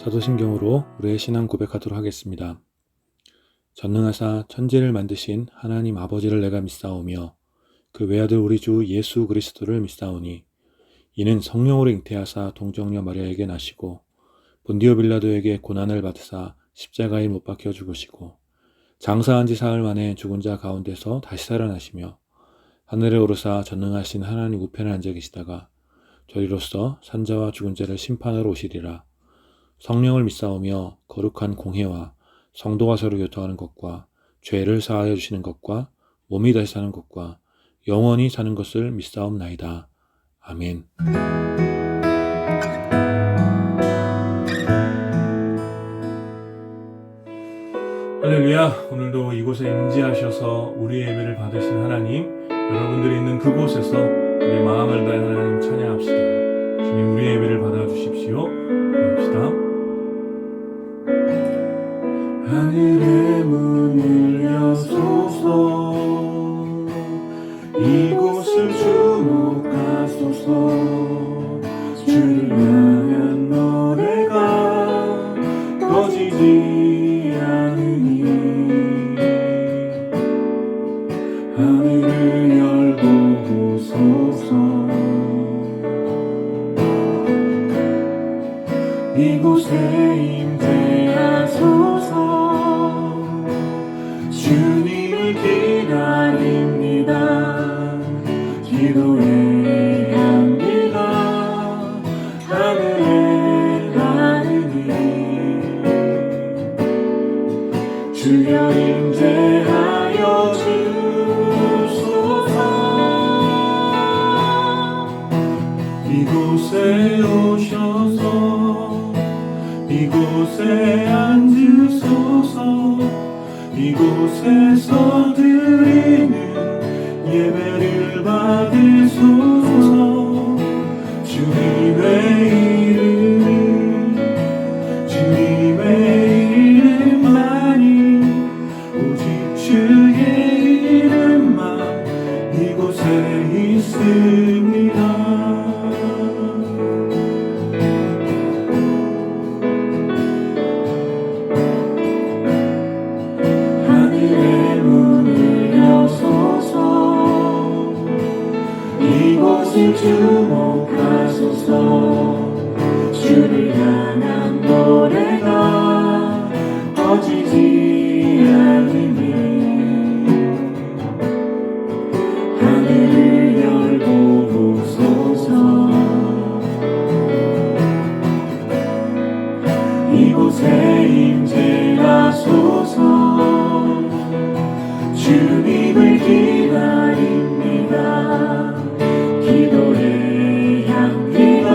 사도신경으로 우리의 신앙 고백하도록 하겠습니다. 전능하사 천지를 만드신 하나님 아버지를 내가 믿사오며 그 외아들 우리 주 예수 그리스도를 믿사오니 이는 성령으로 잉태하사 동정녀 마리아에게 나시고 본디오 빌라도에게 고난을 받으사 십자가에 못 박혀 죽으시고 장사한 지 사흘 만에 죽은 자 가운데서 다시 살아나시며 하늘에 오르사 전능하신 하나님 우편에 앉아 계시다가 저리로서 산자와 죽은 자를 심판하러 오시리라. 성령을 믿사오며 거룩한 공회와 성도가 서로 교통하는 것과 죄를 사하여 주시는 것과 몸이 다시 사는 것과 영원히 사는 것을 믿사옵나이다. 아멘. 할렐루야. 오늘도 이곳에 임재하셔서 우리의 예배를 받으신 하나님, 여러분들이 있는 그곳에서 우리의 마음을 다해 하나님 찬양합시다. 주님, 우리의 예배를 받아주십시오. 기도합시다. 하늘의 문을 여소서, 이곳을 주목하소서. 주를 향한 노래가 꺼지지 않으니 하늘을 열고 보소서. 이곳에 임재하소서. 주님을 기다립니다. 기도해 합니다. 하늘에 가느니 주여 임재하여 주소서. 이곳에 오셔서 이곳에 앉으소서. 이곳에서 드리는 예배를 받으소서. 주님의 이름만이 오직 주의 이름만 이곳에 있습니다. 이곳을 주목하소서. 주를 향한 노래가 꺼지지 않으니 하늘을 열고 보소서. 이곳에 임재하소서. 주님을 기다립니다. 기도해 합니다.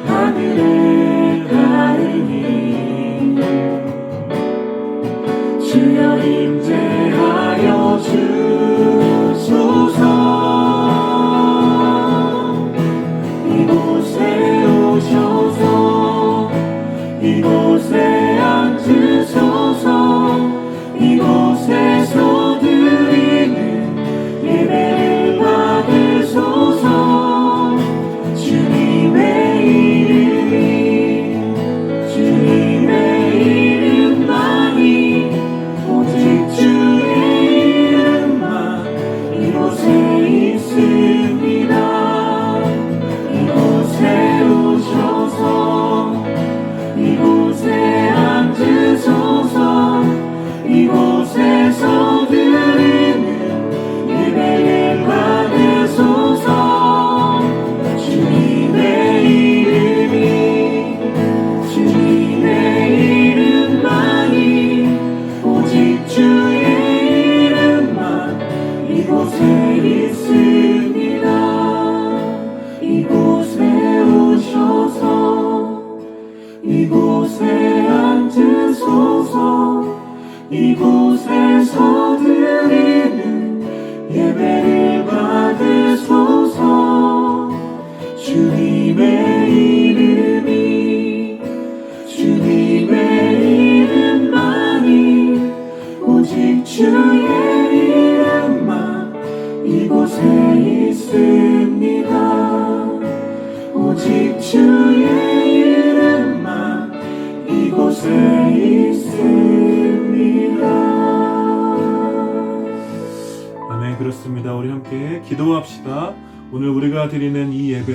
하늘에 가느니 주여 임재하여 주소서. 이곳에 오셔서 이곳에 앉으소서. 이곳에서 드리는 예배를 받으소서. 주님의 이름만이 오직 주의 이름만 이곳에 있습니다. 이곳에 오셔서 이곳에 앉으소서. 이곳에서 드리는 예배를 받으소서. 주님의 이름만이 오직 주의 이름만 이곳에 있습니다. 이곳에 오셔서 이곳에 앉으소서. 이곳에서 드리는 예배를 받으소서. 주님의 이름만이 오직 주의 이름만 이곳에 있습니다. 오직 주의 이름만 이곳에 있습니다. 아멘. 그렇습니다. 우리 함께 기도합시다. 오늘 우리가 드리는 이 예배,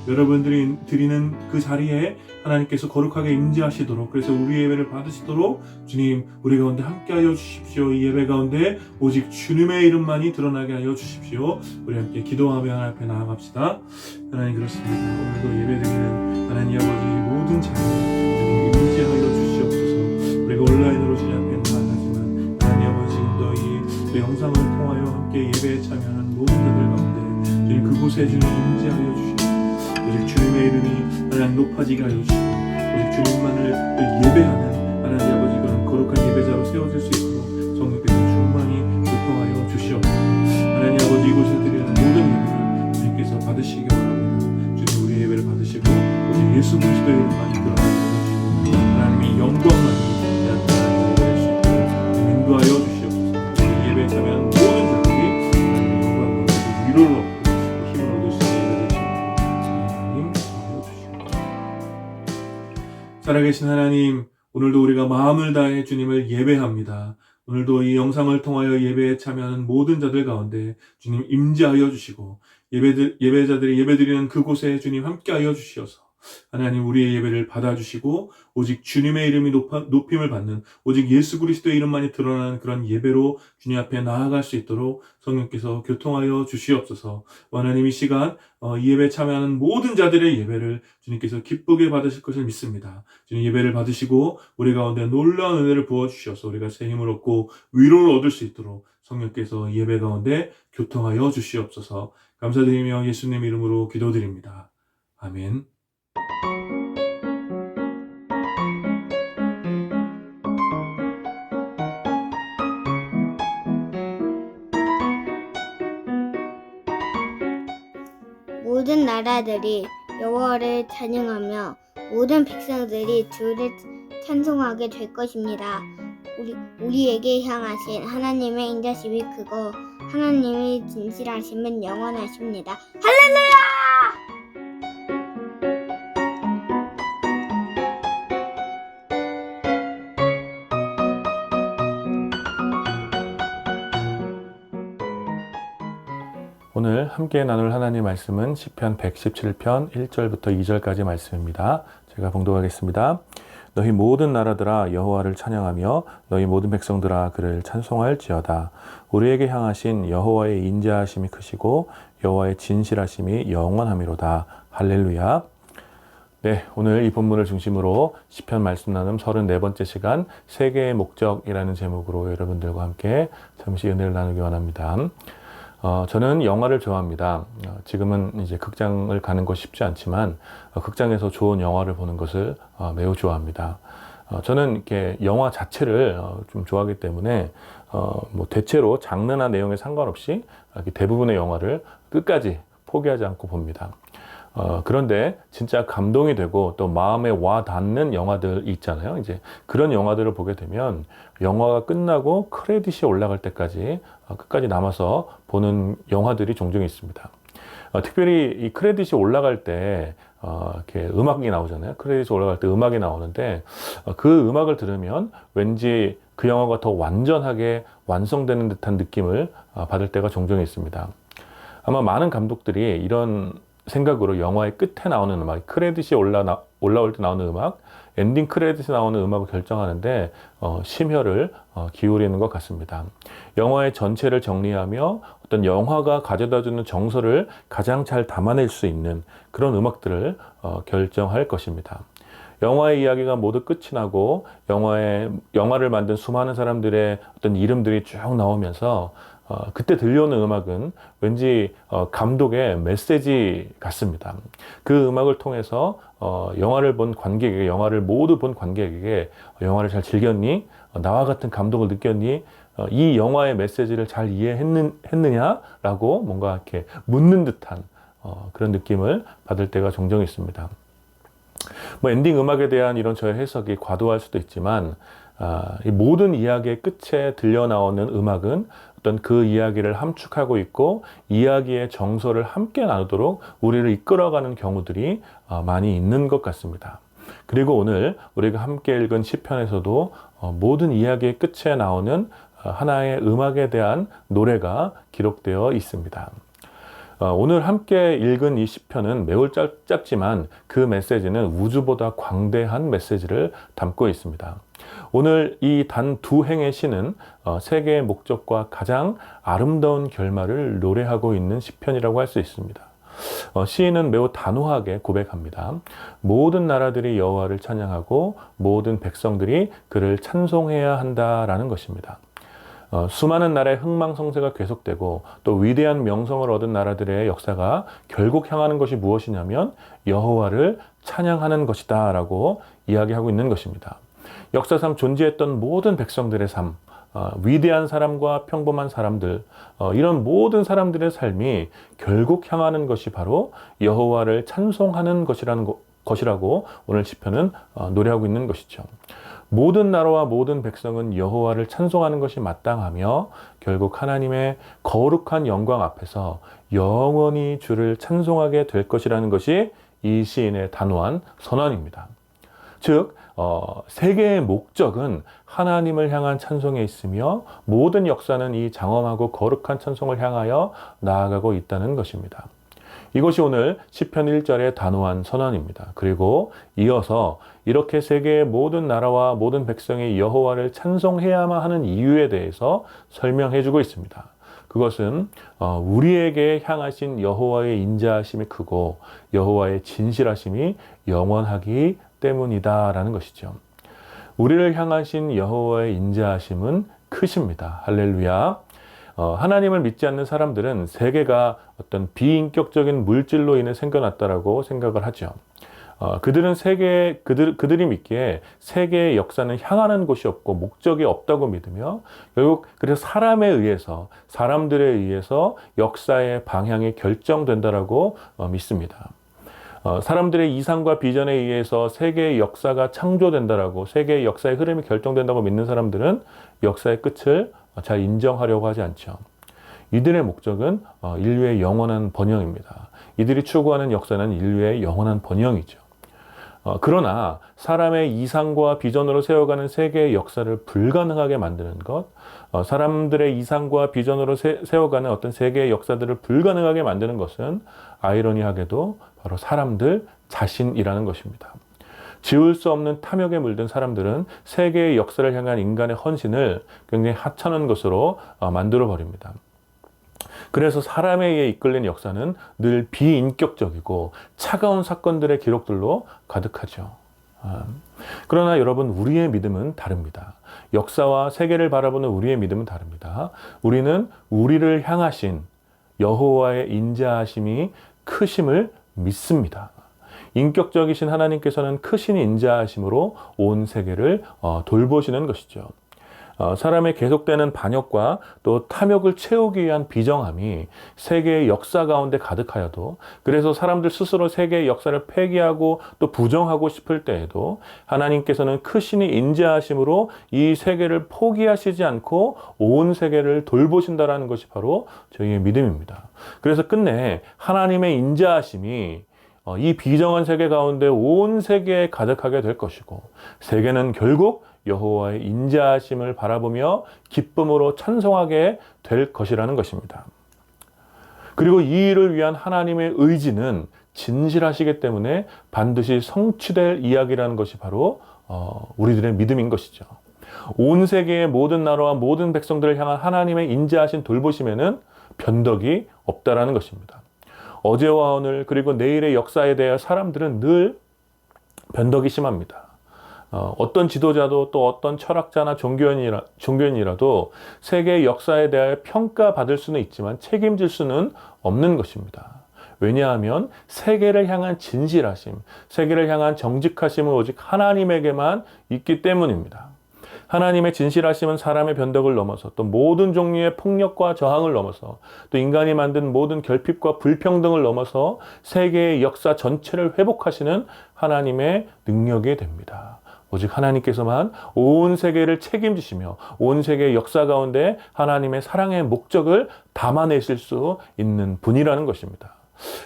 여러분들이 드리는 그 자리에 하나님께서 거룩하게 임재하시도록, 그래서 우리 예배를 받으시도록 주님 우리 가운데 함께하여 주십시오. 이 예배 가운데 오직 주님의 이름만이 드러나게 하여 주십시오. 우리 함께 기도하며 하나님 앞에 나아갑시다. 하나님, 그렇습니다. 오늘도 예배드리는 하나님 아버지 모든 자리에 주님 임재하여 주시옵소서. 우리가 온라인으로 주님 앞에 나아가지만 하나님 아버지 지금도 이 영상을 통하여 함께 예배에 참여하는 모든 자들 가운데 주님 그곳에 주님 임재하여 주시옵소서. 오직 주님의 이름이 하나님 높아지게 하여 주시고 오직 주님만을 예배하는 하나님 아버지 그런 거룩한 예배자로 세워질 수 있도록 성령께서 충만히 교통하여 주시옵소서. 하나님 아버지 이곳에 드리는 모든 예배를 주님께서 받으시기 바랍니다. 주님 우리 예배를 받으시고 오직 예수 그리스도의 이름만이 드러나게 하여 주시고 하나님의 영광만이 나타나게 수 있도록 인도하여 주시옵소서. 우리 예배에 참여하는 모든 자들이 하나님의 영광과 위로를 얻고 힘을 얻을 수 있게 살아계신 하나님, 오늘도 우리가 마음을 다해 주님을 예배합니다. 오늘도 이 영상을 통하여 예배에 참여하는 모든 자들 가운데 주님 임재하여 주시고 예배자들이 예배드리는 그곳에 주님 함께하여 주시어서 하나님 우리의 예배를 받아주시고 오직 주님의 이름이 높임을 받는 오직 예수 그리스도의 이름만이 드러나는 그런 예배로 주님 앞에 나아갈 수 있도록 성령께서 교통하여 주시옵소서. 하나님 이 시간 이 예배에 참여하는 모든 자들의 예배를 주님께서 기쁘게 받으실 것을 믿습니다. 주님 예배를 받으시고 우리 가운데 놀라운 은혜를 부어주셔서 우리가 새 힘을 얻고 위로를 얻을 수 있도록 성령께서 예배 가운데 교통하여 주시옵소서. 감사드리며 예수님 이름으로 기도드립니다. 아멘. 모든 나라들이 여호와를 찬양하며 모든 백성들이 주를 찬송하게 될 것입니다. 우리에게 향하신 하나님의 인자심이 크고 하나님의 진실하심은 영원하십니다. 할렐루야! 오늘 함께 나눌 하나님 말씀은 시편 117편 1절부터 2절까지 말씀입니다. 제가 봉독하겠습니다. 너희 모든 나라들아 여호와를 찬양하며 너희 모든 백성들아 그를 찬송할지어다. 우리에게 향하신 여호와의 인자하심이 크시고 여호와의 진실하심이 영원하미로다. 할렐루야. 네, 오늘 이 본문을 중심으로 시편 말씀 나눔 34번째 시간 세계의 목적이라는 제목으로 여러분들과 함께 잠시 은혜를 나누기 원합니다. 저는 영화를 좋아합니다. 지금은 이제 극장을 가는 것이 쉽지 않지만 극장에서 좋은 영화를 보는 것을 매우 좋아합니다. 저는 이렇게 영화 자체를 좀 좋아하기 때문에 뭐 대체로 장르나 내용에 상관없이 대부분의 영화를 끝까지 포기하지 않고 봅니다. 그런데 진짜 감동이 되고 또 마음에 와 닿는 영화들 있잖아요. 이제 그런 영화들을 보게 되면 영화가 끝나고 크레딧이 올라갈 때까지 끝까지 남아서 보는 영화들이 종종 있습니다. 특별히 이 크레딧이 올라갈 때 이렇게 음악이 나오잖아요. 크레딧이 올라갈 때 음악이 나오는데 그 음악을 들으면 왠지 그 영화가 더 완전하게 완성되는 듯한 느낌을 받을 때가 종종 있습니다. 아마 많은 감독들이 이런 생각으로 영화의 끝에 나오는 음악, 크레딧이 올라올 때 나오는 음악, 엔딩 크레딧이 나오는 음악을 결정하는데 심혈을 기울이는 것 같습니다. 영화의 전체를 정리하며 어떤 영화가 가져다주는 정서를 가장 잘 담아낼 수 있는 그런 음악들을 결정할 것입니다. 영화의 이야기가 모두 끝이 나고 영화를 만든 수많은 사람들의 어떤 이름들이 쭉 나오면서 그때 들려오는 음악은 왠지 감독의 메시지 같습니다. 그 음악을 통해서 영화를 본 관객에게, 영화를 모두 본 관객에게 영화를 잘 즐겼니? 나와 같은 감동을 느꼈니? 이 영화의 메시지를 잘 이해했느냐라고 뭔가 이렇게 묻는 듯한 그런 느낌을 받을 때가 종종 있습니다. 뭐 엔딩 음악에 대한 이런 저의 해석이 과도할 수도 있지만 이 모든 이야기의 끝에 들려 나오는 음악은 어떤 그 이야기를 함축하고 있고 이야기의 정서를 함께 나누도록 우리를 이끌어가는 경우들이 많이 있는 것 같습니다. 그리고 오늘 우리가 함께 읽은 시편에서도 모든 이야기의 끝에 나오는 하나의 음악에 대한 노래가 기록되어 있습니다. 오늘 함께 읽은 이 시편은 매우 짧지만 그 메시지는 우주보다 광대한 메시지를 담고 있습니다. 오늘 이 단 두 행의 시는 세계의 목적과 가장 아름다운 결말을 노래하고 있는 시편이라고 할 수 있습니다. 시인은 매우 단호하게 고백합니다. 모든 나라들이 여호와를 찬양하고 모든 백성들이 그를 찬송해야 한다라는 것입니다. 수많은 나라의 흥망성쇠가 계속되고 또 위대한 명성을 얻은 나라들의 역사가 결국 향하는 것이 무엇이냐면 여호와를 찬양하는 것이다 라고 이야기하고 있는 것입니다. 역사상 존재했던 모든 백성들의 삶, 위대한 사람과 평범한 사람들, 이런 모든 사람들의 삶이 결국 향하는 것이 바로 여호와를 찬송하는 것이라고 오늘 시편은 노래하고 있는 것이죠. 모든 나라와 모든 백성은 여호와를 찬송하는 것이 마땅하며 결국 하나님의 거룩한 영광 앞에서 영원히 주를 찬송하게 될 것이라는 것이 이 시인의 단호한 선언입니다. 즉 세계의 목적은 하나님을 향한 찬송에 있으며 모든 역사는 이 장엄하고 거룩한 찬송을 향하여 나아가고 있다는 것입니다. 이것이 오늘 시편 1절의 단호한 선언입니다. 그리고 이어서 이렇게 세계의 모든 나라와 모든 백성이 여호와를 찬송해야만 하는 이유에 대해서 설명해 주고 있습니다. 그것은 우리에게 향하신 여호와의 인자하심이 크고 여호와의 진실하심이 영원하기 때문이다라는 것이죠. 우리를 향하신 여호와의 인자하심은 크십니다. 할렐루야. 하나님을 믿지 않는 사람들은 세계가 어떤 비인격적인 물질로 인해 생겨났다라고 생각을 하죠. 그들이 믿기에 세계의 역사는 향하는 곳이 없고 목적이 없다고 믿으며 결국 그래서 사람들에 의해서 역사의 방향이 결정된다라고 믿습니다. 사람들의 이상과 비전에 의해서 세계의 역사가 창조된다라고 세계의 역사의 흐름이 결정된다고 믿는 사람들은 역사의 끝을 잘 인정하려고 하지 않죠. 이들의 목적은 인류의 영원한 번영입니다. 이들이 추구하는 역사는 인류의 영원한 번영이죠. 그러나 사람의 이상과 비전으로 세워가는 세계의 역사를 불가능하게 만드는 것, 사람들의 이상과 비전으로 세워가는 어떤 세계의 역사들을 불가능하게 만드는 것은 아이러니하게도 바로 사람들 자신이라는 것입니다. 지울 수 없는 탐욕에 물든 사람들은 세계의 역사를 향한 인간의 헌신을 굉장히 하찮은 것으로 만들어 버립니다. 그래서 사람에 의해 이끌린 역사는 늘 비인격적이고 차가운 사건들의 기록들로 가득하죠. 그러나 여러분, 우리의 믿음은 다릅니다. 역사와 세계를 바라보는 우리의 믿음은 다릅니다. 우리는 우리를 향하신 여호와의 인자하심이 크심을 믿습니다. 인격적이신 하나님께서는 크신 인자하심으로 온 세계를 돌보시는 것이죠. 사람의 계속되는 반역과 또 탐욕을 채우기 위한 비정함이 세계의 역사 가운데 가득하여도, 그래서 사람들 스스로 세계의 역사를 폐기하고 또 부정하고 싶을 때에도 하나님께서는 크신이 인자하심으로 이 세계를 포기하시지 않고 온 세계를 돌보신다라는 것이 바로 저희의 믿음입니다. 그래서 끝내 하나님의 인자하심이 이 비정한 세계 가운데 온 세계에 가득하게 될 것이고, 세계는 결국 여호와의 인자하심을 바라보며 기쁨으로 찬송하게 될 것이라는 것입니다. 그리고 이 일을 위한 하나님의 의지는 진실하시기 때문에 반드시 성취될 이야기라는 것이 바로 우리들의 믿음인 것이죠. 온 세계의 모든 나라와 모든 백성들을 향한 하나님의 인자하신 돌보심에는 변덕이 없다라는 것입니다. 어제와 오늘 그리고 내일의 역사에 대해 사람들은 늘 변덕이 심합니다. 어떤 지도자도 또 어떤 철학자나 종교인이라도 세계의 역사에 대해 평가받을 수는 있지만 책임질 수는 없는 것입니다. 왜냐하면 세계를 향한 진실하심, 세계를 향한 정직하심은 오직 하나님에게만 있기 때문입니다. 하나님의 진실하심은 사람의 변덕을 넘어서 또 모든 종류의 폭력과 저항을 넘어서 또 인간이 만든 모든 결핍과 불평등을 넘어서 세계의 역사 전체를 회복하시는 하나님의 능력이 됩니다. 오직 하나님께서만 온 세계를 책임지시며 온 세계의 역사 가운데 하나님의 사랑의 목적을 담아내실 수 있는 분이라는 것입니다.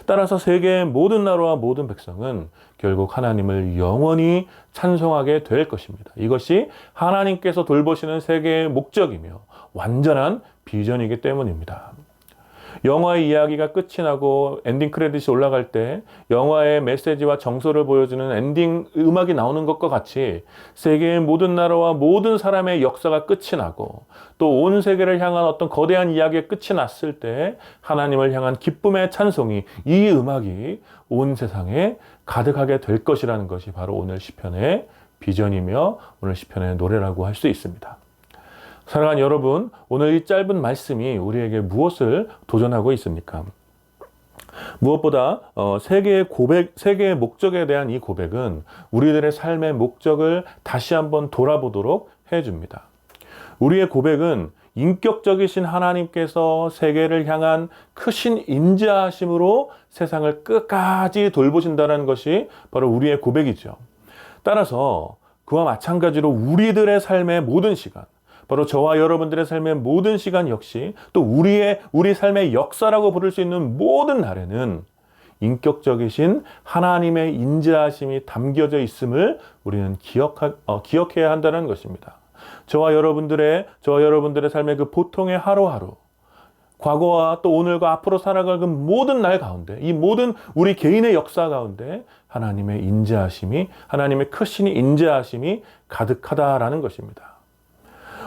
따라서 세계의 모든 나라와 모든 백성은 결국 하나님을 영원히 찬송하게 될 것입니다. 이것이 하나님께서 돌보시는 세계의 목적이며 완전한 비전이기 때문입니다. 영화의 이야기가 끝이 나고 엔딩 크레딧이 올라갈 때 영화의 메시지와 정서를 보여주는 엔딩 음악이 나오는 것과 같이 세계의 모든 나라와 모든 사람의 역사가 끝이 나고 또 온 세계를 향한 어떤 거대한 이야기의 끝이 났을 때 하나님을 향한 기쁨의 찬송이, 이 음악이 온 세상에 가득하게 될 것이라는 것이 바로 오늘 시편의 비전이며 오늘 시편의 노래라고 할 수 있습니다. 사랑하는 여러분, 오늘 이 짧은 말씀이 우리에게 무엇을 도전하고 있습니까? 무엇보다 세계의 목적에 대한 이 고백은 우리들의 삶의 목적을 다시 한번 돌아보도록 해줍니다. 우리의 고백은 인격적이신 하나님께서 세계를 향한 크신 인자하심으로 세상을 끝까지 돌보신다는 것이 바로 우리의 고백이죠. 따라서 그와 마찬가지로 우리들의 삶의 모든 시간, 바로 저와 여러분들의 삶의 모든 시간 역시 또 우리 삶의 역사라고 부를 수 있는 모든 날에는 인격적이신 하나님의 인자하심이 담겨져 있음을 우리는 기억해야 한다는 것입니다. 저와 여러분들의 삶의 그 보통의 하루하루, 과거와 또 오늘과 앞으로 살아갈 그 모든 날 가운데, 이 모든 우리 개인의 역사 가운데 하나님의 인자하심이, 하나님의 크신 인자하심이 가득하다라는 것입니다.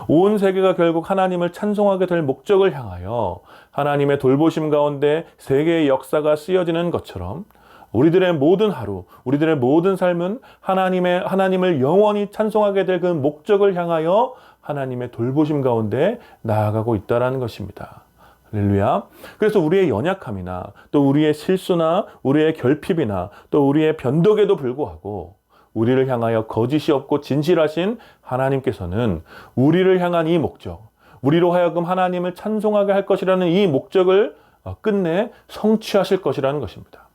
온 세계가 결국 하나님을 찬송하게 될 목적을 향하여 하나님의 돌보심 가운데 세계의 역사가 쓰여지는 것처럼 우리들의 모든 하루, 우리들의 모든 삶은 하나님을 영원히 찬송하게 될 그 목적을 향하여 하나님의 돌보심 가운데 나아가고 있다는 것입니다. 할렐루야. 그래서 우리의 연약함이나 또 우리의 실수나 우리의 결핍이나 또 우리의 변덕에도 불구하고 우리를 향하여 거짓이 없고 진실하신 하나님께서는 우리를 향한 이 목적, 우리로 하여금 하나님을 찬송하게 할 것이라는 이 목적을 끝내 성취하실 것이라는 것입니다.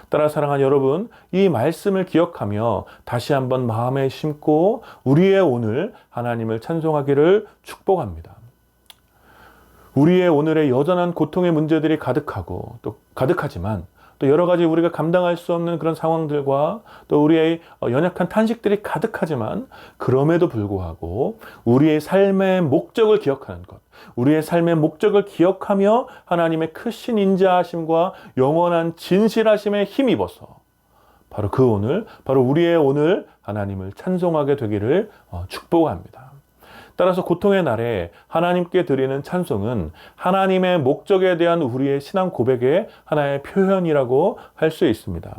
따라 사랑하는 여러분, 이 말씀을 기억하며 다시 한번 마음에 심고 우리의 오늘 하나님을 찬송하기를 축복합니다. 우리의 오늘의 여전한 고통의 문제들이 가득하지만 또 여러 가지 우리가 감당할 수 없는 그런 상황들과 또 우리의 연약한 탄식들이 가득하지만 그럼에도 불구하고 우리의 삶의 목적을 기억하는 것, 우리의 삶의 목적을 기억하며 하나님의 크신 인자하심과 영원한 진실하심에 힘입어서 바로 바로 우리의 오늘 하나님을 찬송하게 되기를 축복합니다. 따라서 고통의 날에 하나님께 드리는 찬송은 하나님의 목적에 대한 우리의 신앙 고백의 하나의 표현이라고 할 수 있습니다.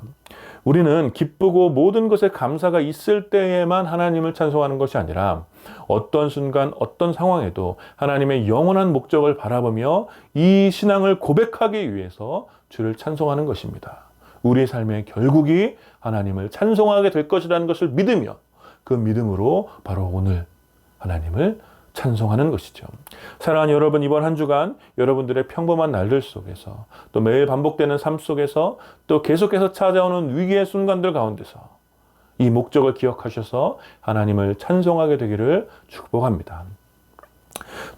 우리는 기쁘고 모든 것에 감사가 있을 때에만 하나님을 찬송하는 것이 아니라 어떤 순간 어떤 상황에도 하나님의 영원한 목적을 바라보며 이 신앙을 고백하기 위해서 주를 찬송하는 것입니다. 우리의 삶의 결국이 하나님을 찬송하게 될 것이라는 것을 믿으며 그 믿음으로 바로 오늘 하나님을 찬송하는 것이죠. 사랑하는 여러분, 이번 한 주간 여러분들의 평범한 날들 속에서 또 매일 반복되는 삶 속에서 또 계속해서 찾아오는 위기의 순간들 가운데서 이 목적을 기억하셔서 하나님을 찬송하게 되기를 축복합니다.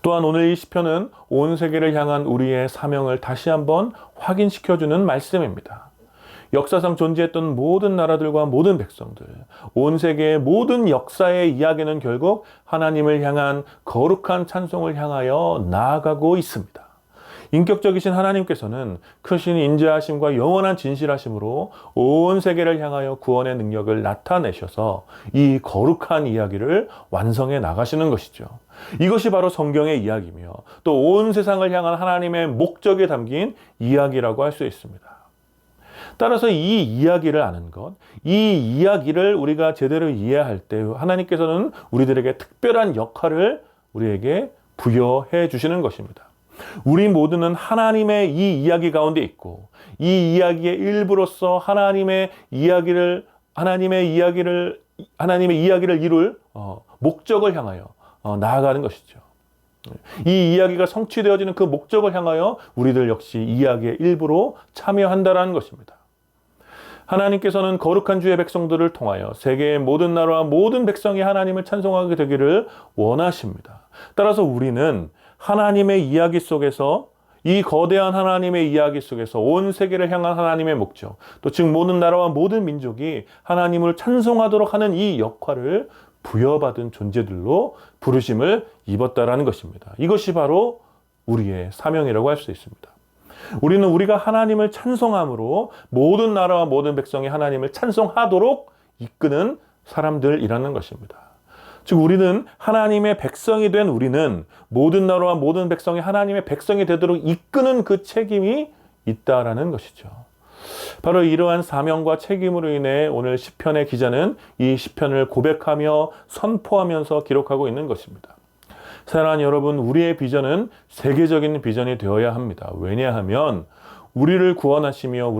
또한 오늘 이 시편은 온 세계를 향한 우리의 사명을 다시 한번 확인시켜주는 말씀입니다. 역사상 존재했던 모든 나라들과 모든 백성들, 온 세계의 모든 역사의 이야기는 결국 하나님을 향한 거룩한 찬송을 향하여 나아가고 있습니다. 인격적이신 하나님께서는 크신 인자하심과 영원한 진실하심으로 온 세계를 향하여 구원의 능력을 나타내셔서 이 거룩한 이야기를 완성해 나가시는 것이죠. 이것이 바로 성경의 이야기며 또 온 세상을 향한 하나님의 목적에 담긴 이야기라고 할 수 있습니다. 따라서 이 이야기를 아는 것, 이 이야기를 우리가 제대로 이해할 때 하나님께서는 우리들에게 특별한 역할을 우리에게 부여해 주시는 것입니다. 우리 모두는 하나님의 이 이야기 가운데 있고 이 이야기의 일부로서 하나님의 이야기를 이룰 목적을 향하여 나아가는 것이죠. 이 이야기가 성취되어지는 그 목적을 향하여 우리들 역시 이야기의 일부로 참여한다라는 것입니다. 하나님께서는 거룩한 주의 백성들을 통하여 세계의 모든 나라와 모든 백성이 하나님을 찬송하게 되기를 원하십니다. 따라서 우리는 하나님의 이야기 속에서 이 거대한 하나님의 이야기 속에서 온 세계를 향한 하나님의 목적, 또 즉 모든 나라와 모든 민족이 하나님을 찬송하도록 하는 이 역할을 부여받은 존재들로 부르심을 입었다라는 것입니다. 이것이 바로 우리의 사명이라고 할 수 있습니다. 우리는 우리가 하나님을 찬송함으로 모든 나라와 모든 백성이 하나님을 찬송하도록 이끄는 사람들이라는 것입니다. 즉 우리는 하나님의 백성이 된 우리는 모든 나라와 모든 백성이 하나님의 백성이 되도록 이끄는 그 책임이 있다라는 것이죠. 바로 이러한 사명과 책임으로 인해 오늘 시편의 기자는 이 시편을 고백하며 선포하면서 기록하고 있는 것입니다. 사랑하는 여러분, 우리의 비전은 세계적인 비전이 되어야 합니다. 왜냐하면 우리를 구원하시며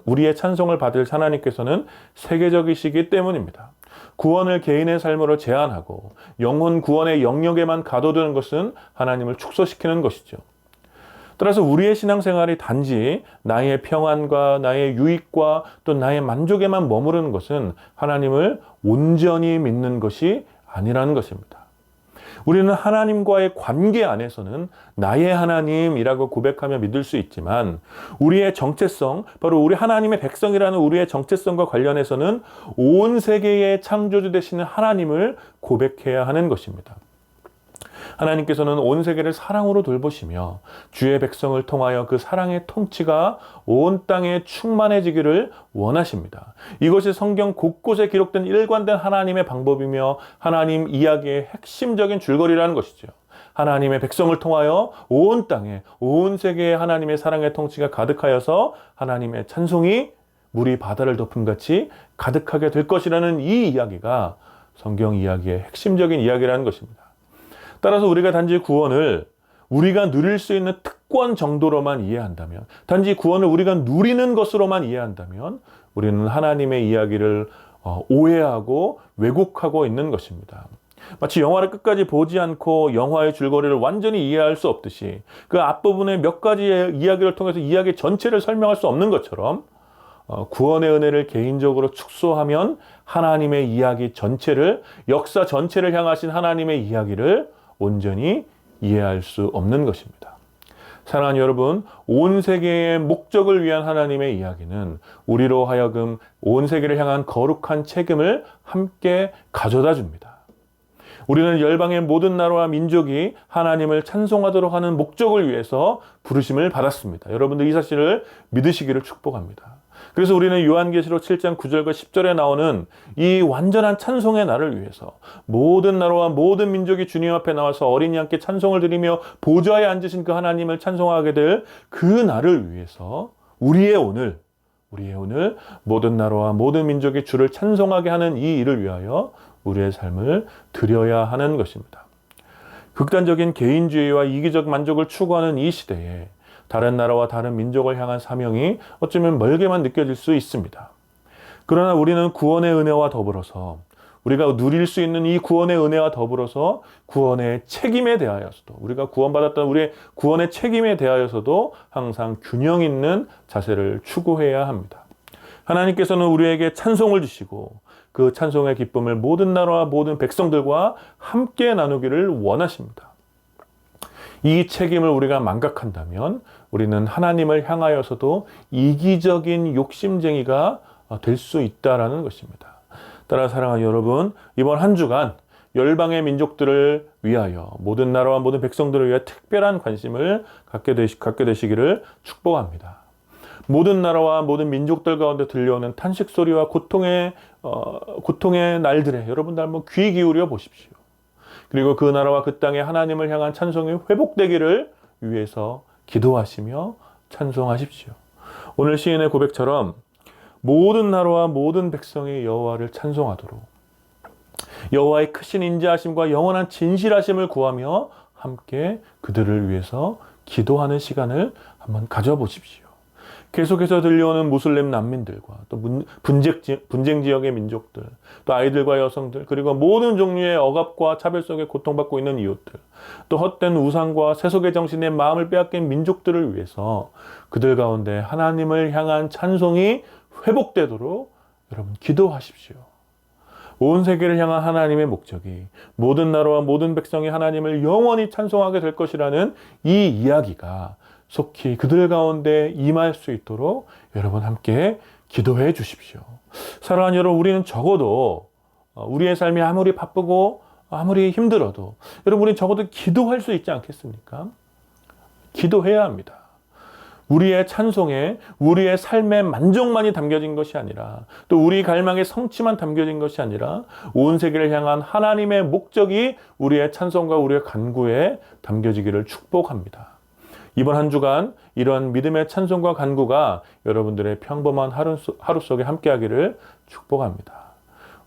우리의 찬송을 받을 하나님께서는 세계적이시기 때문입니다. 구원을 개인의 삶으로 제한하고 영혼 구원의 영역에만 가둬두는 것은 하나님을 축소시키는 것이죠. 따라서 우리의 신앙생활이 단지 나의 평안과 나의 유익과 또 나의 만족에만 머무르는 것은 하나님을 온전히 믿는 것이 아니라는 것입니다. 우리는 하나님과의 관계 안에서는 나의 하나님이라고 고백하며 믿을 수 있지만 우리의 정체성, 바로 우리 하나님의 백성이라는 우리의 정체성과 관련해서는 온 세계의 창조주 되시는 하나님을 고백해야 하는 것입니다. 하나님께서는 온 세계를 사랑으로 돌보시며 주의 백성을 통하여 그 사랑의 통치가 온 땅에 충만해지기를 원하십니다. 이것이 성경 곳곳에 기록된 일관된 하나님의 방법이며 하나님 이야기의 핵심적인 줄거리라는 것이죠. 하나님의 백성을 통하여 온 땅에 온 세계에 하나님의 사랑의 통치가 가득하여서 하나님의 찬송이 물이 바다를 덮음같이 가득하게 될 것이라는 이 이야기가 성경 이야기의 핵심적인 이야기라는 것입니다. 따라서 우리가 단지 구원을 우리가 누릴 수 있는 특권 정도로만 이해한다면, 단지 구원을 우리가 누리는 것으로만 이해한다면 우리는 하나님의 이야기를 오해하고 왜곡하고 있는 것입니다. 마치 영화를 끝까지 보지 않고 영화의 줄거리를 완전히 이해할 수 없듯이 그 앞부분의 몇 가지의 이야기를 통해서 이야기 전체를 설명할 수 없는 것처럼 구원의 은혜를 개인적으로 축소하면 하나님의 이야기 전체를, 역사 전체를 향하신 하나님의 이야기를 온전히 이해할 수 없는 것입니다. 사랑하는 여러분, 온 세계의 목적을 위한 하나님의 이야기는 우리로 하여금 온 세계를 향한 거룩한 책임을 함께 가져다 줍니다. 우리는 열방의 모든 나라와 민족이 하나님을 찬송하도록 하는 목적을 위해서 부르심을 받았습니다. 여러분들 이 사실을 믿으시기를 축복합니다. 그래서 우리는 요한계시록 7장 9절과 10절에 나오는 이 완전한 찬송의 날을 위해서 모든 나라와 모든 민족이 주님 앞에 나와서 어린이 함께 찬송을 드리며 보좌에 앉으신 그 하나님을 찬송하게 될 그 날을 위해서 우리의 오늘 모든 나라와 모든 민족이 주를 찬송하게 하는 이 일을 위하여 우리의 삶을 드려야 하는 것입니다. 극단적인 개인주의와 이기적 만족을 추구하는 이 시대에 다른 나라와 다른 민족을 향한 사명이 어쩌면 멀게만 느껴질 수 있습니다. 그러나 우리는 구원의 은혜와 더불어서 우리가 누릴 수 있는 이 구원의 은혜와 더불어서 구원의 책임에 대하여서도, 우리가 구원받았던 우리의 구원의 책임에 대하여서도 항상 균형 있는 자세를 추구해야 합니다. 하나님께서는 우리에게 찬송을 주시고 그 찬송의 기쁨을 모든 나라와 모든 백성들과 함께 나누기를 원하십니다. 이 책임을 우리가 망각한다면 우리는 하나님을 향하여서도 이기적인 욕심쟁이가 될 수 있다라는 것입니다. 따라 사랑하는 여러분, 이번 한 주간 열방의 민족들을 위하여 모든 나라와 모든 백성들을 위해 특별한 관심을 갖게 되시기를 축복합니다. 모든 나라와 모든 민족들 가운데 들려오는 탄식 소리와 고통의 날들에 여러분들 한번 귀 기울여 보십시오. 그리고 그 나라와 그 땅에 하나님을 향한 찬송이 회복되기를 위해서 기도하시며 찬송하십시오. 오늘 시인의 고백처럼 모든 나라와 모든 백성이 여호와를 찬송하도록 여호와의 크신 인자하심과 영원한 진실하심을 구하며 함께 그들을 위해서 기도하는 시간을 한번 가져보십시오. 계속해서 들려오는 무슬림 난민들과 또 분쟁 지역의 민족들, 또 아이들과 여성들, 그리고 모든 종류의 억압과 차별 속에 고통받고 있는 이웃들, 또 헛된 우상과 세속의 정신에 마음을 빼앗긴 민족들을 위해서 그들 가운데 하나님을 향한 찬송이 회복되도록 여러분 기도하십시오. 온 세계를 향한 하나님의 목적이 모든 나라와 모든 백성이 하나님을 영원히 찬송하게 될 것이라는 이 이야기가 속히 그들 가운데 임할 수 있도록 여러분 함께 기도해 주십시오. 사랑하는 여러분, 우리는 적어도 우리의 삶이 아무리 바쁘고 아무리 힘들어도 여러분, 우리는 적어도 기도할 수 있지 않겠습니까? 기도해야 합니다. 우리의 찬송에 우리의 삶의 만족만이 담겨진 것이 아니라, 또 우리 갈망의 성취만 담겨진 것이 아니라 온 세계를 향한 하나님의 목적이 우리의 찬송과 우리의 간구에 담겨지기를 축복합니다. 이번 한 주간 이러한 믿음의 찬송과 간구가 여러분들의 평범한 하루 속에 함께하기를 축복합니다.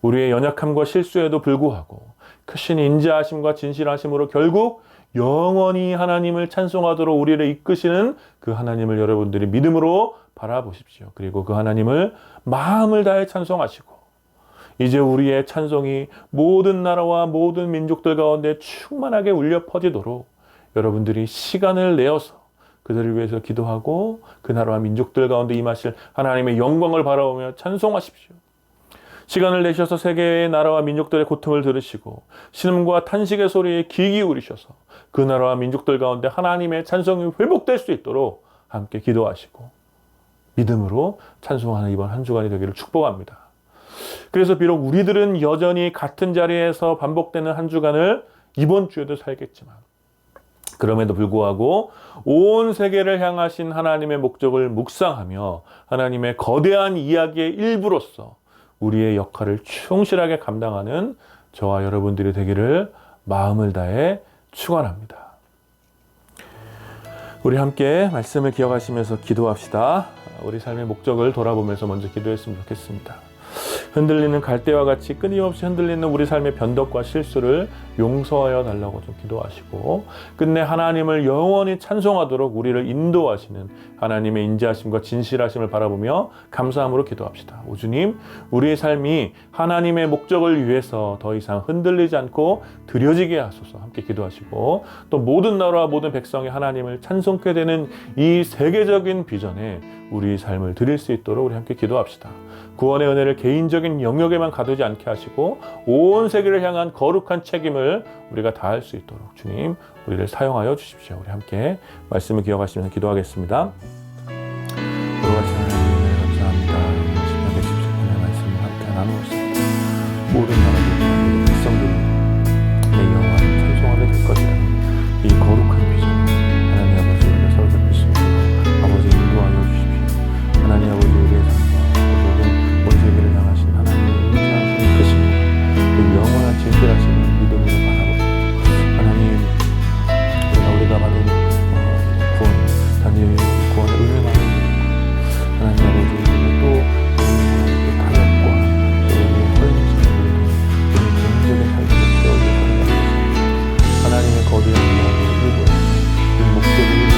우리의 연약함과 실수에도 불구하고 크신 인자하심과 진실하심으로 결국 영원히 하나님을 찬송하도록 우리를 이끄시는 그 하나님을 여러분들이 믿음으로 바라보십시오. 그리고 그 하나님을 마음을 다해 찬송하시고, 이제 우리의 찬송이 모든 나라와 모든 민족들 가운데 충만하게 울려 퍼지도록 여러분들이 시간을 내어서 그들을 위해서 기도하고 그 나라와 민족들 가운데 임하실 하나님의 영광을 바라보며 찬송하십시오. 시간을 내셔서 세계의 나라와 민족들의 고통을 들으시고 신음과 탄식의 소리에 귀 기울이셔서 그 나라와 민족들 가운데 하나님의 찬송이 회복될 수 있도록 함께 기도하시고 믿음으로 찬송하는 이번 한 주간이 되기를 축복합니다. 그래서 비록 우리들은 여전히 같은 자리에서 반복되는 한 주간을 이번 주에도 살겠지만, 그럼에도 불구하고 온 세계를 향하신 하나님의 목적을 묵상하며 하나님의 거대한 이야기의 일부로서 우리의 역할을 충실하게 감당하는 저와 여러분들이 되기를 마음을 다해 축원합니다. 우리 함께 말씀을 기억하시면서 기도합시다. 우리 삶의 목적을 돌아보면서 먼저 기도했으면 좋겠습니다. 흔들리는 갈대와 같이 끊임없이 흔들리는 우리 삶의 변덕과 실수를 용서하여 달라고 좀 기도하시고, 끝내 하나님을 영원히 찬송하도록 우리를 인도하시는 하나님의 인자하심과 진실하심을 바라보며 감사함으로 기도합시다. 오 주님, 우리의 삶이 하나님의 목적을 위해서 더 이상 흔들리지 않고 드려지게 하소서. 함께 기도하시고, 또 모든 나라와 모든 백성이 하나님을 찬송케 되는 이 세계적인 비전에 우리 삶을 드릴 수 있도록 우리 함께 기도합시다. 구원의 은혜를 개인적인 영역에만 가두지 않게 하시고 온 세계를 향한 거룩한 책임을 우리가 다할 수 있도록 주님, 우리를 사용하여 주십시오. 우리 함께 말씀을 기억하시면서 기도하겠습니다. 거룩하신 하나님, 감사합니다. 10년 117편의 말씀을 함께 나누었습니다. 모든 나라들, 백성들이 내 영광을 찬송하게 될 것이라는 이 거룩한 비전, 하나님 아버지, 우리가 서로 잡힐 수 있도록 아버지 인도하여 주십시오. 하나님 아버지, 우리의 삶과 온 세계를 향하신 하나님의 인자하신 크신 그 영원한 진실하심을 믿음으로 바라보고, 하나님, 우리가 받은 구원, 단지 구원의 은혜만 하나님 아버지, 또 타협과 또 우리의 허영심을 우리의 개인적인 삶을 세워주셔서 하나님의 거대한 이야기를 일부러 그 목적을 일부러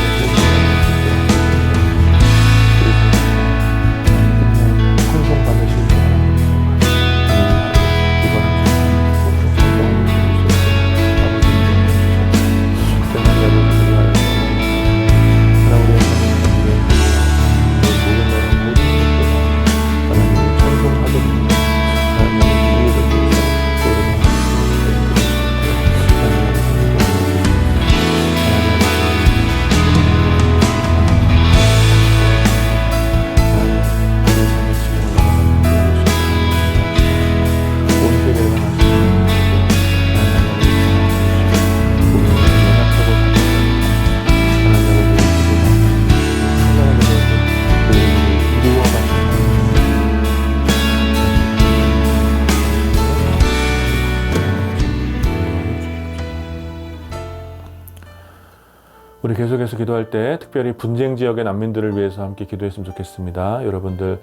우리 계속해서 기도할 때 특별히 분쟁 지역의 난민들을 위해서 함께 기도했으면 좋겠습니다. 여러분들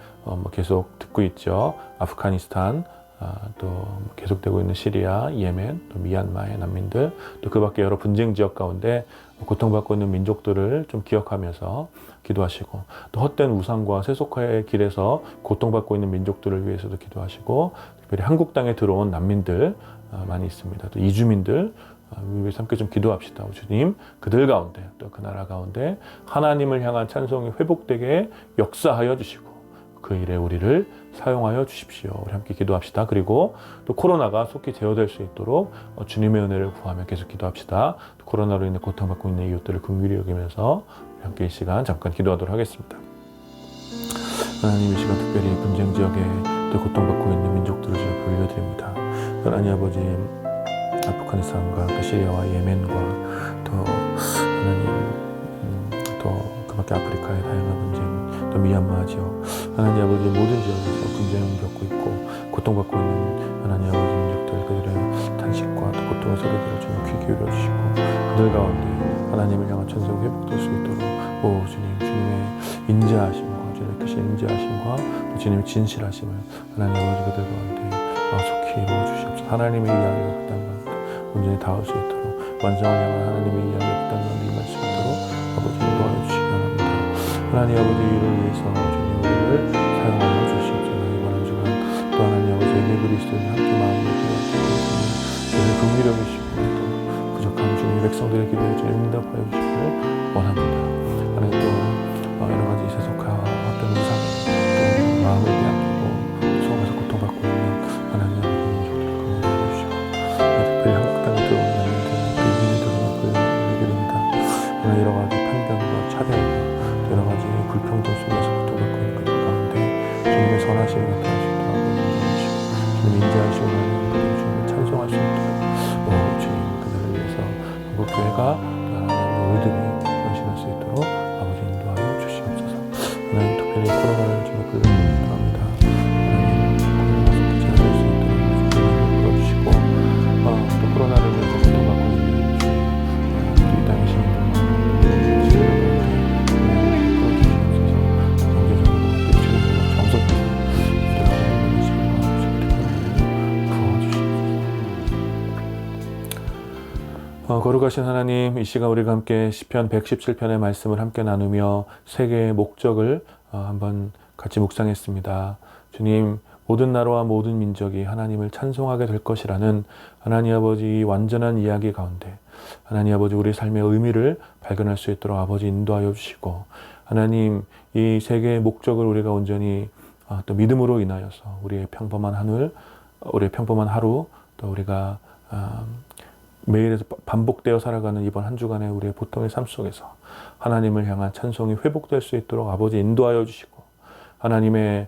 계속 듣고 있죠. 아프가니스탄, 또 계속되고 있는 시리아, 예멘, 또 미얀마의 난민들, 또 그 밖에 여러 분쟁 지역 가운데 고통받고 있는 민족들을 좀 기억하면서 기도하시고, 또 헛된 우상과 세속화의 길에서 고통받고 있는 민족들을 위해서도 기도하시고, 특별히 한국 땅에 들어온 난민들 많이 있습니다. 또 이주민들 위해서 함께 좀 기도합시다. 주님, 그들 가운데 또 그 나라 가운데 하나님을 향한 찬송이 회복되게 역사하여 주시고 그 일에 우리를 사용하여 주십시오. 우리 함께 기도합시다. 그리고 또 코로나가 속히 제어될 수 있도록 주님의 은혜를 구하며 계속 기도합시다. 또 코로나로 인해 고통받고 있는 이웃들을 긍휼히 여기면서 함께 이 시간 잠깐 기도하도록 하겠습니다. 하나님, 이 시간 특별히 분쟁 지역에 또 고통받고 있는 민족들을 주여 올려드립니다. 하나님 아버지, 아프가니스탄과 또 시리아와 예멘과 또 하나님 또 그밖에 아프리카의 다양한 분쟁, 또 미얀마 지역, 하나님 아버지 모든 지역에서 분쟁을 겪고 있고 고통받고 있는 하나님 아버지 민족들, 그들의 탄식과 또 고통의 소리들을 좀 귀 기울여 주시고 그들 가운데 하나님을 향한 천성이 회복될 수 있도록 주님, 주님의 인자하심과 주님의 크신 인자하심과 또 주님의 진실하심을 하나님 아버지 그들 가운데 속히 이루어 주시옵소서. 하나님의 이야기가 그 땅 온전히 닿을 수 있도록 완성을 향한 하나님의 이야기가 그 땅 가운데 임할 수 있도록 아버지 도와주시기 바랍니다. 하나님 아버지 이를 위해서 주님 우리를 사용하여 주시옵소서. 이번 한 주간 또 하나님 아버지 예배 그리스도인과 함께 마음을 기도하시고 주님 긍휼히 여기시고 또 부족한 주님의 백성들의 기도에 주님 응답하여 주시기를 원합니다. 하나님 또 여러 가지 세속화 어떤 이상 또 마음을 빼앗기고 속에서 고통받고 있는 하나님 아버지 민족들을 긍휼히 여기시고 특별히 한국 땅에 들어온 양민들 또 이민들을 불러드립니다. 여러 가지 편견과 차별과 여러 가지 불평등 속에서 고통받고 있는 그들 가운데 주님의 선하심을 나타낼 수 있도록 인도하시고 주님의 인자하심을 주님을 찬송할 수 있도록 주님 그들을 위해서 한국교회가 하나님의 의들이 헌신할 수 있도록 아버지 인도하여 주시옵소서. 하나님 특별히 코로나를 주님 불러드립니다. 하나님 코로나 제한될 수 있도록 주님을 불러주시고 또 코로나를 위해서 고통받고 있는 주님 이 땅의 시민들과 거룩하신 하나님, 이 시간 우리가 함께 시편 117편의 말씀을 함께 나누며 세계의 목적을 한번 같이 묵상했습니다. 주님, 모든 나라와 모든 민족이 하나님을 찬송하게 될 것이라는 하나님 아버지 완전한 이야기 가운데 하나님 아버지 우리 삶의 의미를 발견할 수 있도록 아버지 인도하여 주시고 하나님 이 세계의 목적을 우리가 온전히 또 믿음으로 인하여서 우리의 평범한 하늘, 우리의 평범한 하루 또 우리가 매일에서 반복되어 살아가는 이번 한 주간의 우리의 보통의 삶 속에서 하나님을 향한 찬송이 회복될 수 있도록 아버지 인도하여 주시고 하나님의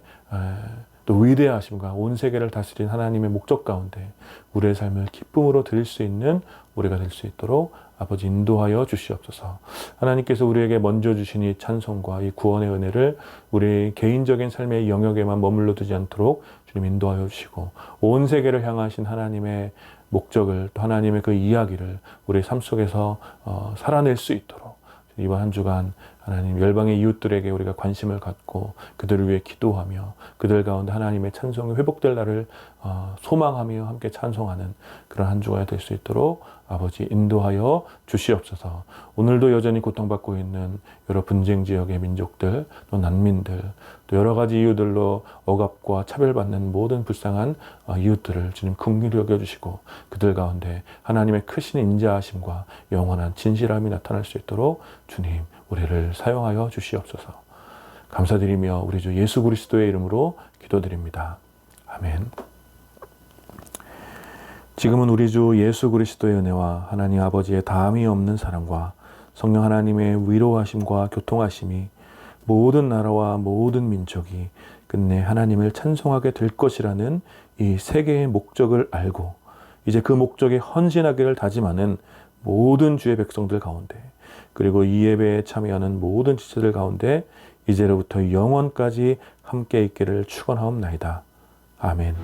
또 위대하심과 온 세계를 다스린 하나님의 목적 가운데 우리의 삶을 기쁨으로 드릴 수 있는 우리가 될 수 있도록 아버지 인도하여 주시옵소서. 하나님께서 우리에게 먼저 주신 이 찬송과 이 구원의 은혜를 우리 개인적인 삶의 영역에만 머물러 두지 않도록 주님 인도하여 주시고 온 세계를 향하신 하나님의 목적을 또 하나님의 그 이야기를 우리의 삶 속에서 살아낼 수 있도록 이번 한 주간 하나님 열방의 이웃들에게 우리가 관심을 갖고 그들을 위해 기도하며 그들 가운데 하나님의 찬송이 회복될 날을 소망하며 함께 찬송하는 그런 한 주가 될 수 있도록 아버지 인도하여 주시옵소서. 오늘도 여전히 고통받고 있는 여러 분쟁 지역의 민족들 또 난민들 또 여러 가지 이유들로 억압과 차별받는 모든 불쌍한 이웃들을 주님 긍휼히 여겨주시고 그들 가운데 하나님의 크신 인자하심과 영원한 진실함이 나타날 수 있도록 주님 우리를 사용하여 주시옵소서. 감사드리며 우리 주 예수 그리스도의 이름으로 기도드립니다. 아멘. 지금은 우리 주 예수 그리스도의 은혜와 하나님 아버지의 다함이 없는 사랑과 성령 하나님의 위로하심과 교통하심이 모든 나라와 모든 민족이 끝내 하나님을 찬송하게 될 것이라는 이 세계의 목적을 알고 이제 그 목적에 헌신하기를 다짐하는 모든 주의 백성들 가운데 그리고 이 예배에 참여하는 모든 지체들 가운데 이제로부터 영원까지 함께 있기를 축원하옵나이다. 아멘.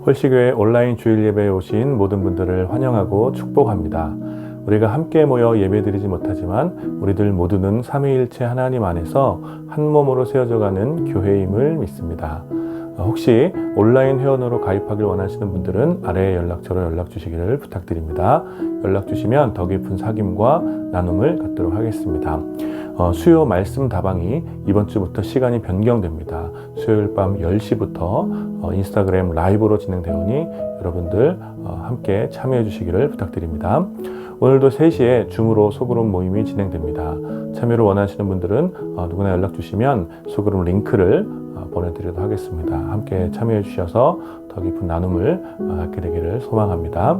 홀시교회 온라인 주일 예배에 오신 모든 분들을 환영하고 축복합니다. 우리가 함께 모여 예배드리지 못하지만 우리들 모두는 삼위일체 하나님 안에서 한 몸으로 세워져가는 교회임을 믿습니다. 혹시 온라인 회원으로 가입하길 원하시는 분들은 아래 연락처로 연락 주시기를 부탁드립니다. 연락 주시면 더 깊은 사귐과 나눔을 갖도록 하겠습니다. 수요 말씀 다방이 이번 주부터 시간이 변경됩니다. 수요일 밤 10시부터 인스타그램 라이브로 진행되오니 여러분들 함께 참여해 주시기를 부탁드립니다. 오늘도 3시에 줌으로 소그룹 모임이 진행됩니다. 참여를 원하시는 분들은 누구나 연락 주시면 소그룹 링크를 보내드리도록 하겠습니다. 함께 참여해 주셔서 더 깊은 나눔을 갖게 되기를 소망합니다.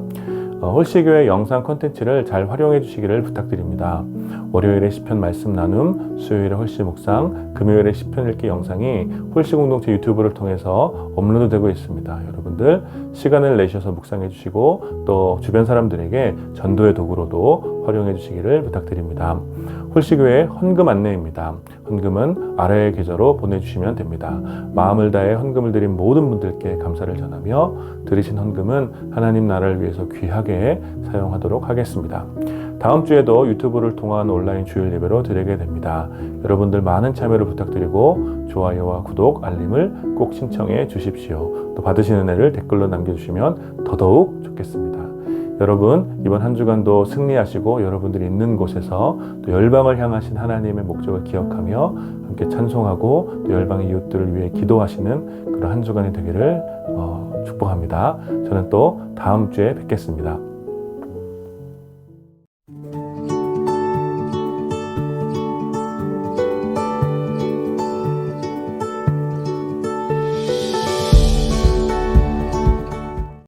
홀씨교회 영상 콘텐츠를 잘 활용해 주시기를 부탁드립니다. 월요일에 시편 말씀 나눔, 수요일에 홀씨 묵상, 금요일에 시편 읽기 영상이 홀씨 공동체 유튜브를 통해서 업로드되고 있습니다. 여러분들 시간을 내셔서 묵상해 주시고 또 주변 사람들에게 전도의 도구로도 활용해 주시기를 부탁드립니다. 홀씨교회 헌금 안내입니다. 헌금은 아래의 계좌로 보내주시면 됩니다. 마음을 다해 헌금을 드린 모든 분들께 감사를 전하며 드리신 헌금은 하나님 나라를 위해서 귀하게 사용하도록 하겠습니다. 다음 주에도 유튜브를 통한 온라인 주일 예배로 드리게 됩니다. 여러분들 많은 참여를 부탁드리고 좋아요와 구독, 알림을 꼭 신청해 주십시오. 또 받으신 은혜를 댓글로 남겨주시면 더더욱 좋겠습니다. 여러분 이번 한 주간도 승리하시고 여러분들이 있는 곳에서 또 열방을 향하신 하나님의 목적을 기억하며 함께 찬송하고 또 열방의 이웃들을 위해 기도하시는 그런 한 주간이 되기를 축복합니다. 저는 또 다음 주에 뵙겠습니다.